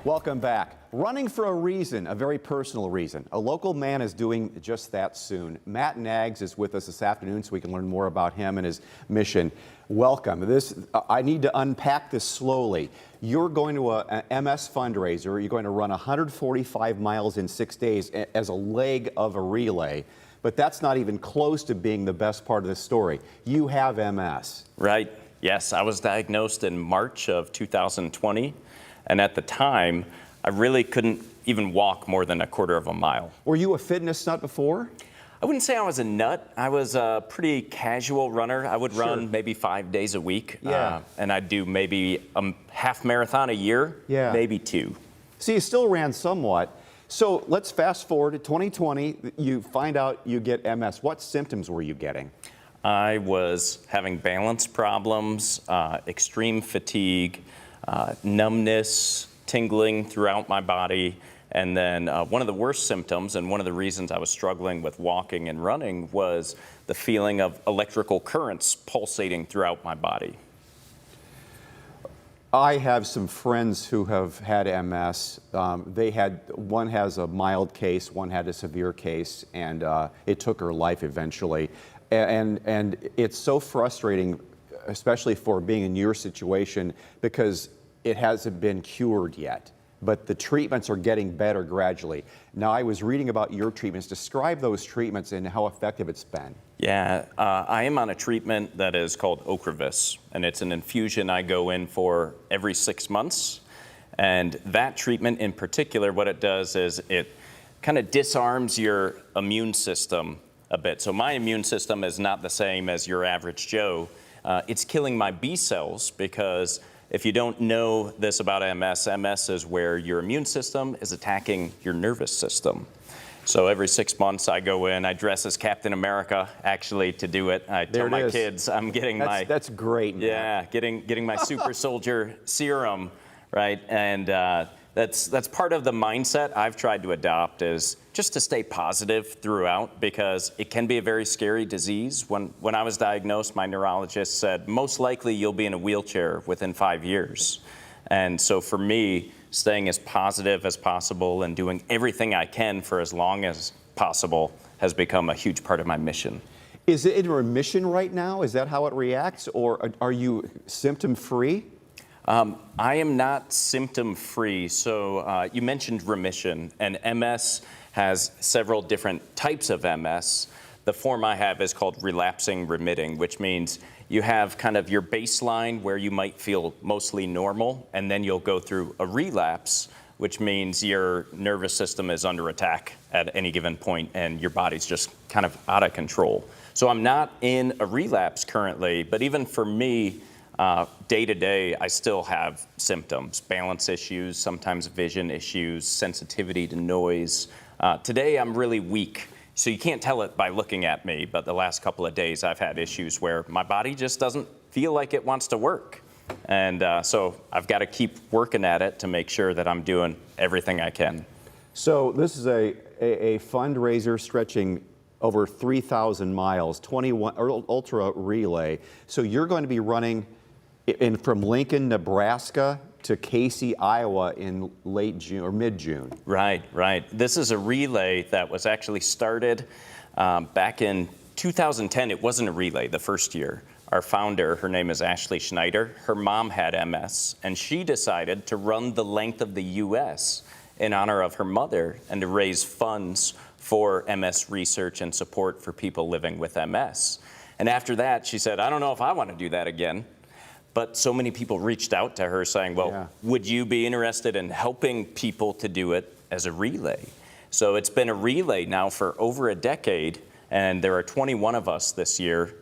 Welcome back. Running for a reason, a very personal reason. A local man is doing just that soon. Matt Knaggs is with us this afternoon so we can learn more about him and his mission. Welcome. I need to unpack this slowly. You're going to a MS fundraiser. You're going to run 145 miles in 6 days as a leg of a relay. But that's not even close to being the best part of the story. You have MS. Right. Yes, I was diagnosed in March of 2020. And at the time, I really couldn't even walk more than a quarter of a mile. Were you a fitness nut before? I wouldn't say I was a nut. I was a pretty casual runner. I would run maybe 5 days a week. Yeah. And I'd do maybe a half marathon a year, maybe 2. So you still ran somewhat. So let's fast forward to 2020. You find out you get MS. What symptoms were you getting? I was having balance problems, extreme fatigue, numbness, tingling throughout my body. And then one of the worst symptoms, and one of the reasons I was struggling with walking and running, was the feeling of electrical currents pulsating throughout my body. I have some friends who have had MS. One has a mild case, one had a severe case, and it took her life eventually. And it's so frustrating, especially for being in your situation, because it hasn't been cured yet. But the treatments are getting better gradually. Now, I was reading about your treatments. Describe those treatments and how effective it's been. Yeah, I am on a treatment that is called Ocrevus, and it's an infusion I go in for every 6 months. And that treatment in particular, what it does is it kind of disarms your immune system a bit. So my immune system is not the same as your average Joe. It's killing my B cells because if you don't know this about MS, MS is where your immune system is attacking your nervous system. So every 6 months I go in, I dress as Captain America actually to do it. I tell my kids I'm getting That's great, man. Yeah, getting my super soldier serum, right? And that's part of the mindset I've tried to adopt, is just to stay positive throughout, because it can be a very scary disease. When I was diagnosed, my neurologist said, most likely you'll be in a wheelchair within 5 years. And so for me, staying as positive as possible and doing everything I can for as long as possible has become a huge part of my mission. Is it in remission right now? Is that how it reacts? Or are you symptom-free? I am not symptom-free. So you mentioned remission, and MS has several different types of MS. The form I have is called relapsing remitting, which means you have kind of your baseline where you might feel mostly normal, and then you'll go through a relapse, which means your nervous system is under attack at any given point and your body's just kind of out of control. So I'm not in a relapse currently, but even for me, day to day, I still have symptoms, balance issues, sometimes vision issues, sensitivity to noise. Today I'm really weak. So you can't tell it by looking at me, but the last couple of days I've had issues where my body just doesn't feel like it wants to work. And so I've got to keep working at it to make sure that I'm doing everything I can. So this is a fundraiser stretching over 3,000 miles, 21 ultra relay. So you're going to be running from Lincoln, Nebraska to Casey, Iowa in late June or mid-June. Right. This is a relay that was actually started back in 2010. It wasn't a relay the first year. Our founder, her name is Ashley Schneider, her mom had MS, and she decided to run the length of the U.S. in honor of her mother and to raise funds for MS research and support for people living with MS. And after that, she said, I don't know if I want to do that again. But so many people reached out to her saying, well, would you be interested in helping people to do it as a relay? So it's been a relay now for over a decade, and there are 21 of us this year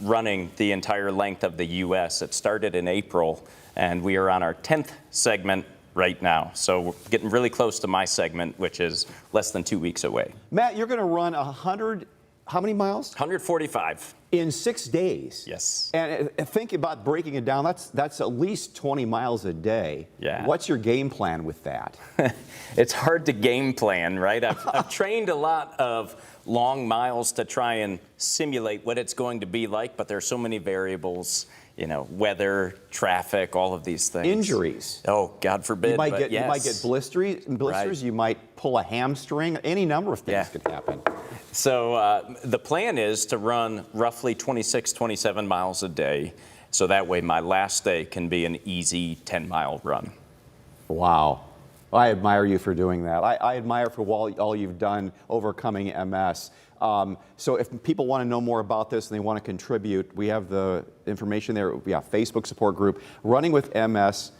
running the entire length of the U.S. It started in April, and we are on our 10th segment right now. So we're getting really close to my segment, which is less than 2 weeks away. Matt, you're going to run 100, how many miles? 145. In 6 days. Yes. And think about breaking it down. That's at least 20 miles a day. Yeah. What's your game plan with that? It's hard to game plan, right? I've trained a lot of long miles to try and simulate what it's going to be like, but there's so many variables. weather, traffic, all of these things. Injuries. Oh, God forbid. You might but get yes. blisters. Right. You might pull a hamstring. Any number of things Yeah. could happen. So the plan is to run roughly 26, 27 miles a day. So that way my last day can be an easy 10-mile run. Wow. I admire you for doing that. I admire for all you've done overcoming MS. So if people want to know more about this and they want to contribute, we have the information there. Yeah, Facebook support group, Running with MS,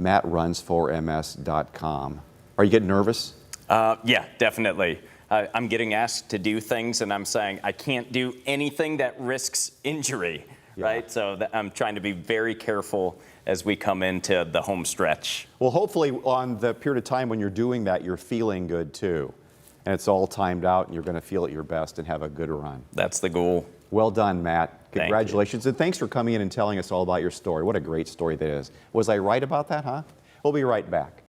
MattRunsForMS.com. Are you getting nervous? Yeah, definitely. I'm getting asked to do things, and I'm saying I can't do anything that risks injury, right? So I'm trying to be very careful as we come into the home stretch. Well, hopefully on the period of time when you're doing that, you're feeling good too. And it's all timed out, and you're going to feel at your best and have a good run. That's the goal. Well done, Matt. Thank Congratulations, and thanks for coming in and telling us all about your story. What a great story that is. Was I right about that, huh? We'll be right back.